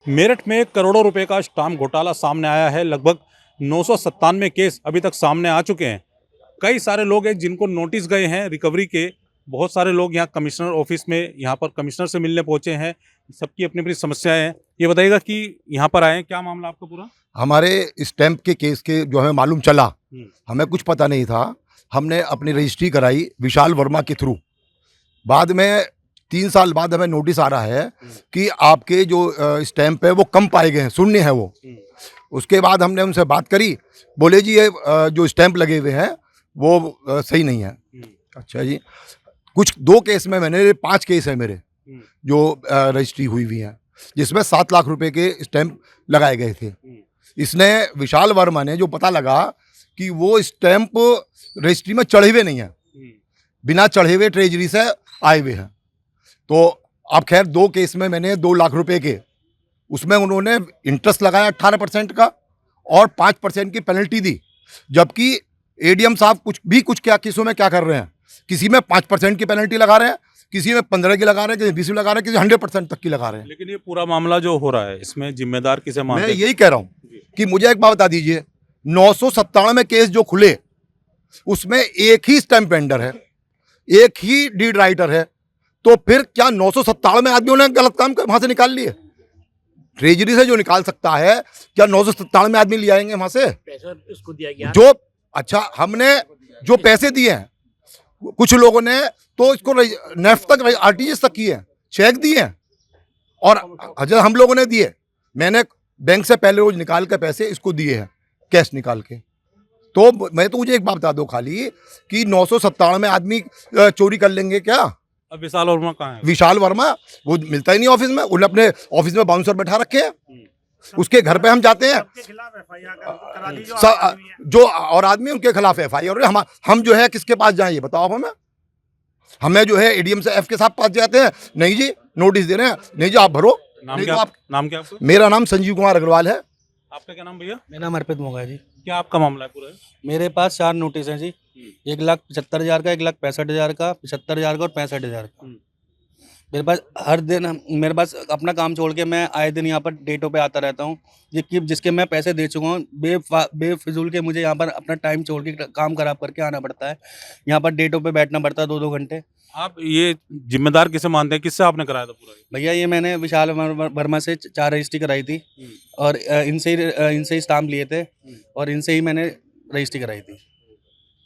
मेरठ में करोड़ों रुपए का स्टाम्प घोटाला सामने आया है। लगभग 997 केस अभी तक सामने आ चुके हैं। कई सारे लोग हैं जिनको नोटिस गए हैं रिकवरी के। बहुत सारे लोग यहाँ कमिश्नर ऑफिस में यहाँ पर कमिश्नर से मिलने पहुंचे हैं। सबकी अपनी अपनी समस्याएं हैं। ये बताइएगा कि यहाँ पर आए हैं, क्या मामला आपका पूरा? हमारे स्टैंप के केस के जो हमें मालूम चला, हमें कुछ पता नहीं था। हमने अपनी रजिस्ट्री कराई विशाल वर्मा के थ्रू। बाद में 3 साल बाद हमें नोटिस आ रहा है कि आपके जो स्टैंप है वो कम पाए गए हैं, शून्य है वो। उसके बाद हमने उनसे बात करी, बोले जी ये जो स्टैंप लगे हुए हैं वो सही नहीं है। अच्छा जी, कुछ 2 केस में मैंने 5 केस है मेरे जो रजिस्ट्री हुई हुई हैं, जिसमें 7 लाख रुपए के स्टैंप लगाए गए थे। इसने विशाल वर्मा ने जो पता लगा कि वो स्टैंप रजिस्ट्री में चढ़े हुए नहीं हैं, बिना चढ़े हुए ट्रेजरी से आए हुए हैं। तो अब खैर 2 केस में मैंने 2 लाख रुपए के, उसमें उन्होंने इंटरेस्ट लगाया 18% का और 5% की पेनल्टी दी। जबकि एडीएम साहब कुछ क्या किसों में क्या कर रहे हैं, किसी में 5% की पेनल्टी लगा रहे हैं, किसी में 15 की लगा रहे हैं, किसी 20 लगा रहे हैं, किसी 100% तक की लगा रहे हैं। लेकिन ये पूरा मामला जो हो रहा है इसमें जिम्मेदार किसे मानते मैं हैं? यही कह रहा हूँ कि मुझे एक बात बता दीजिए, 997 केस जो खुले उसमें एक ही स्टैंप वेंडर है, एक ही डीड राइटर है। तो फिर क्या 997 आदमियों ने गलत काम वहां से निकाल लिए? ट्रेजरी से जो निकाल सकता है, क्या 997 आदमी ले आएंगे वहां से? पैसा उसको दिया गया जो अच्छा हमने जो पैसे दिए हैं, कुछ लोगों ने तो इसको नेफ्ट तक आरटीजीएस तक किए हैं, चेक दिए हैं, और जब हम लोगों ने दिए, मैंने बैंक से पहले रोज निकाल के पैसे इसको दिए हैं, कैश निकाल के। तो मैं तो मुझे एक बात बता दो खाली कि 997 आदमी चोरी कर लेंगे क्या? अब विशाल वर्मा कहाँ है? विशाल वर्मा वो मिलता ही नहीं ऑफिस में, उन्हें अपने ऑफिस में बाउंसर बैठा रखे हैं। उसके घर पे हम जाते हैं, सबके खिलाफ एफआईआर करा दी जो और आदमी उनके खिलाफ एफआईआर। हम जो है किसके पास जाएं ये बताओ हमें? हमें जो है एडीएम से एफ के साथ पास जाते हैं, नहीं जी नोटिस दे रहे हैं, नहीं जी आप भरो। नाम क्या? नाम क्या आपका? मेरा नाम संजीव कुमार अग्रवाल है। आपका क्या नाम भैया? मेरा नाम अर्पित मोगा है जी। क्या आपका मामला है पूरा? मेरे पास 4 नोटिस हैं जी। 1,75,000 का, 1,65,000 का, 75,000 का और 65,000 का। मेरे पास हर दिन मेरे पास अपना काम छोड़ के मैं आए दिन यहाँ पर डेटों पे आता रहता हूँ, जिसके मैं पैसे दे चुका हूँ। बेफिजूल के मुझे यहाँ पर अपना टाइम छोड़ के काम खराब करके आना पड़ता है। यहाँ पर डेटों पे बैठना पड़ता है 2-2 घंटे। आप ये जिम्मेदार किसे मानते हैं? किससे आपने कराया था पूरा? भैया ये मैंने विशाल वर्मा से 4 रजिस्ट्री कराई थी और इनसे ही स्टाम्प लिए थे और इनसे ही मैंने रजिस्ट्री कराई थी।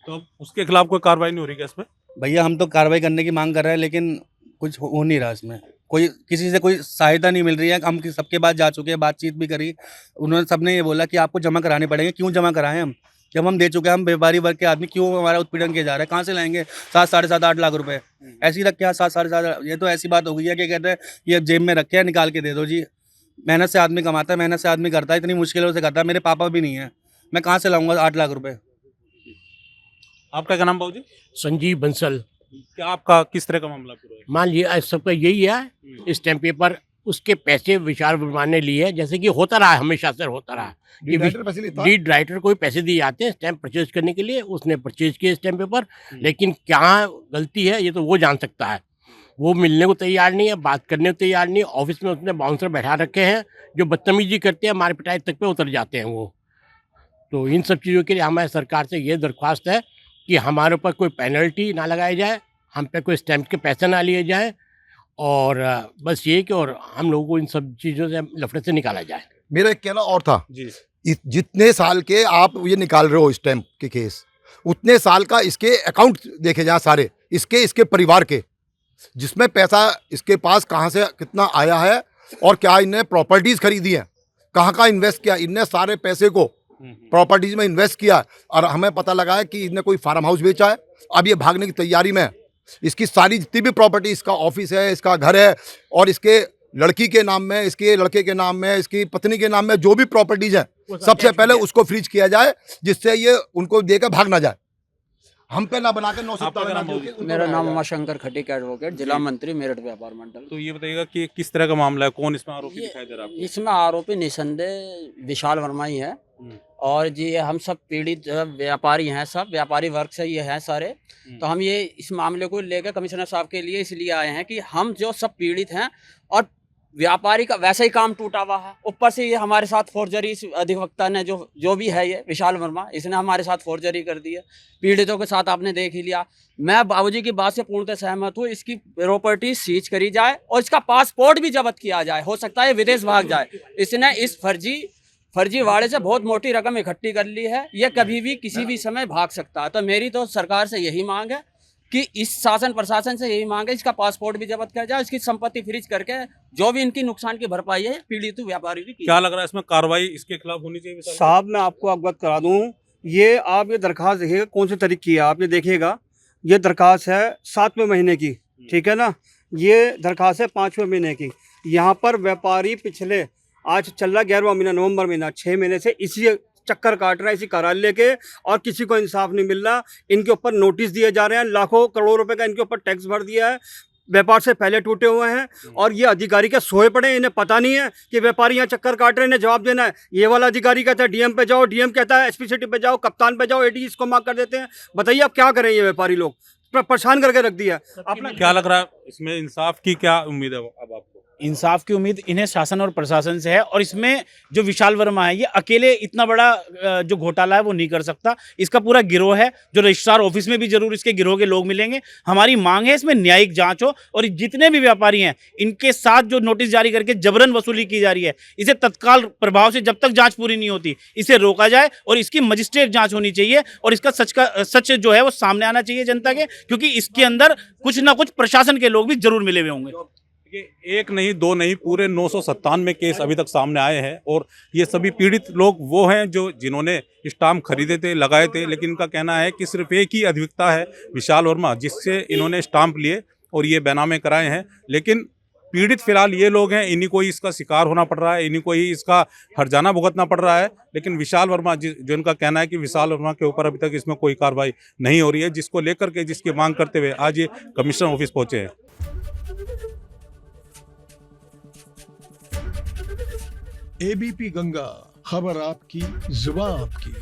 तो अब उसके खिलाफ कोई कार्रवाई नहीं हो रही क्या इसमें? भैया हम तो कार्रवाई करने की मांग कर रहे हैं, लेकिन कुछ हो नहीं रहा इसमें। कोई किसी से कोई सहायता नहीं मिल रही है। हम सबके पास जा चुके हैं, बातचीत भी करी, उन्होंने सबने ये बोला कि आपको जमा कराने पड़ेंगे। क्यों जमा कराएं हम, जब हम दे चुके हैं? हम व्यापारी वर्ग के आदमी, क्यों हमारा उत्पीड़न किया जा रहा है? कहाँ से लाएंगे 7, 7.5, 8 लाख रुपए? ऐसे ही रखे हैं 7, 7.5। ये तो ऐसी बात हो गई है कि कहते हैं ये जेब में रखे हैं, निकाल के दे दो जी। मेहनत से आदमी कमाता है, मेहनत से आदमी करता है, इतनी मुश्किलों से करता है। मेरे पापा भी नहीं है, मैं कहाँ से लाऊंगा 8 लाख रुपए? आपका क्या नाम बाबू जी? संजीव बंसल। क्या आपका किस तरह का मामला पूरा है? मान लिया आज सबका यही है, स्टैंप पेपर उसके पैसे विशाल वर्मा ने लिए, जैसे कि होता रहा है, हमेशा से होता रहा कि लीड राइटर को पैसे दिए जाते हैं स्टैंप परचेज करने के लिए। उसने परचेज किए स्टैंप पेपर, लेकिन क्या गलती है ये तो वो जान सकता है। वो मिलने को तैयार नहीं है, बात करने को तैयार नहीं है। ऑफिस में उसने बाउंसर बैठा रखे हैं जो बदतमीजी करते हैं, मार पिटाई तक पे उतर जाते हैं वो। तो इन सब चीज़ों के लिए हमारे सरकार से ये दरख्वास्त है कि हमारे ऊपर कोई पेनल्टी ना लगाई जाए, हम पे कोई स्टैंप के पैसे ना लिए जाए, और बस ये कि और हम लोगों को इन सब चीज़ों से लफड़े से निकाला जाए। मेरा एक कहना और था जी। जितने साल के आप ये निकाल रहे हो स्टैंप के केस, उतने साल का इसके अकाउंट देखे जाए सारे, इसके परिवार के, जिसमें पैसा इसके पास कहाँ से कितना आया है और क्या इनने प्रॉपर्टीज खरीदी है, कहाँ कहाँ इन्वेस्ट किया। इनने सारे पैसे को प्रॉपर्टीज में इन्वेस्ट किया और हमें पता लगा है कि इनने कोई फार्म हाउस बेचा है। अब ये भागने की तैयारी में है। इसकी सारी जितनी भी प्रॉपर्टी, इसका ऑफिस है, इसका घर है, और इसके लड़की के नाम में, इसके लड़के के नाम में, इसकी पत्नी के नाम में जो भी प्रॉपर्टीज है, सबसे पहले उसको फ्रीज किया जाए, जिससे ये उनको देकर भाग ना जाए। हम पे ना बना के 997। मेरा नाम उमाशंकर खटीक एडवोकेट, जिला मंत्री मेरठ व्यापार मंडल। तो ये बताइएगा कि किस तरह का मामला है, कौन इसमें आरोपी दिखाई दे रहा है आपको? इसमें आरोपी निसंदेह विशाल वर्मा ही है, और जी हम सब पीड़ित व्यापारी हैं, सब व्यापारी वर्ग से ये हैं सारे। तो हम ये इस मामले को लेकर कमिश्नर साहब के लिए इसलिए आए हैं कि हम जो सब पीड़ित हैं और व्यापारी का वैसे ही काम टूटा हुआ है, ऊपर से ये हमारे साथ फोर्जरी, इस अधिवक्ता ने जो भी है, ये विशाल वर्मा, इसने हमारे साथ फोर्जरी कर दी है। पीड़ितों के साथ आपने देख ही लिया। मैं बाबूजी की बात से पूर्णतः सहमत हूँ, इसकी प्रॉपर्टी सीज करी जाए और इसका पासपोर्ट भी जब्त किया जाए। हो सकता है विदेश भाग जाए। इसने इस फर्जीवाड़े से बहुत मोटी रकम इकट्ठी कर ली है, ये कभी भी किसी भी समय भाग सकता है। तो मेरी तो सरकार से यही मांग है कि इस शासन प्रशासन से यही मांग है, इसका पासपोर्ट भी जब्त किया जाए, इसकी संपत्ति फ्रीज करके जो भी इनकी नुकसान की भरपाई है पीड़ित व्यापारी की। क्या लग रहा है इसमें कार्रवाई इसके खिलाफ होनी चाहिए? साहब मैं आपको अवगत करा दूं, ये आप ये दरखास्त देखिएगा कौन से तारीख की है, आप ये देखिएगा, ये दरखास्त है 7वें महीने की, ठीक है ना, ये दरखास्त है 5वें महीने की। यहाँ पर व्यापारी पिछले, आज चल रहा 11वां महीना, नवंबर महीना, 6 महीने से इसी चक्कर काट रहा है इसी कार्यालय के, और किसी को इंसाफ नहीं मिल रहा। इनके ऊपर नोटिस दिए जा रहे हैं, लाखों करोड़ों रुपए का इनके ऊपर टैक्स भर दिया है, व्यापार से पहले टूटे हुए हैं, और ये अधिकारी के सोए पड़े हैं। इन्हें पता नहीं है कि व्यापारी यहाँ चक्कर काट रहे हैं, इन्हें जवाब देना है। ये वाला अधिकारी कहता है डीएम पे जाओ, डीएम कहता है एसपी सिटी पे जाओ, कप्तान पे जाओ, एडीजी इसको मार्क कर देते हैं। बताइए अब क्या करें, ये व्यापारी लोग परेशान करके रख दिया। अपना क्या लग रहा है इसमें इंसाफ की क्या उम्मीद है अब आपको? इंसाफ की उम्मीद इन्हें शासन और प्रशासन से है, और इसमें जो विशाल वर्मा है, ये अकेले इतना बड़ा जो घोटाला है वो नहीं कर सकता। इसका पूरा गिरोह है, जो रजिस्ट्रार ऑफिस में भी जरूर इसके गिरोह के लोग मिलेंगे। हमारी मांग है इसमें न्यायिक जांच हो, और जितने भी व्यापारी हैं इनके साथ जो नोटिस जारी करके जबरन वसूली की जा रही है, इसे तत्काल प्रभाव से जब तक जांच पूरी नहीं होती इसे रोका जाए, और इसकी मजिस्ट्रेट जांच होनी चाहिए, और इसका सच जो है वो सामने आना चाहिए जनता के, क्योंकि इसके अंदर कुछ ना कुछ प्रशासन के लोग भी जरूर मिले हुए होंगे। एक नहीं, दो नहीं, पूरे 997 केस अभी तक सामने आए हैं, और ये सभी पीड़ित लोग वो हैं जिन्होंने स्टाम्प खरीदे थे, लगाए थे। लेकिन इनका कहना है कि सिर्फ एक ही अधिवक्ता है, विशाल वर्मा, जिससे इन्होंने स्टाम्प लिए और ये बैनामे कराए हैं। लेकिन पीड़ित फिलहाल ये लोग हैं, इन्हीं को ही इसका शिकार होना पड़ रहा है, इन्हीं को ही इसका हर्जाना भुगतना पड़ रहा है। लेकिन विशाल वर्मा, जो इनका कहना है कि विशाल वर्मा के ऊपर अभी तक इसमें कोई कार्रवाई नहीं हो रही है, जिसको लेकर के, जिसकी मांग करते हुए आज ये कमिश्नर ऑफिस पहुंचे हैं। एबीपी गंगा, खबर आपकी, जुबान आपकी।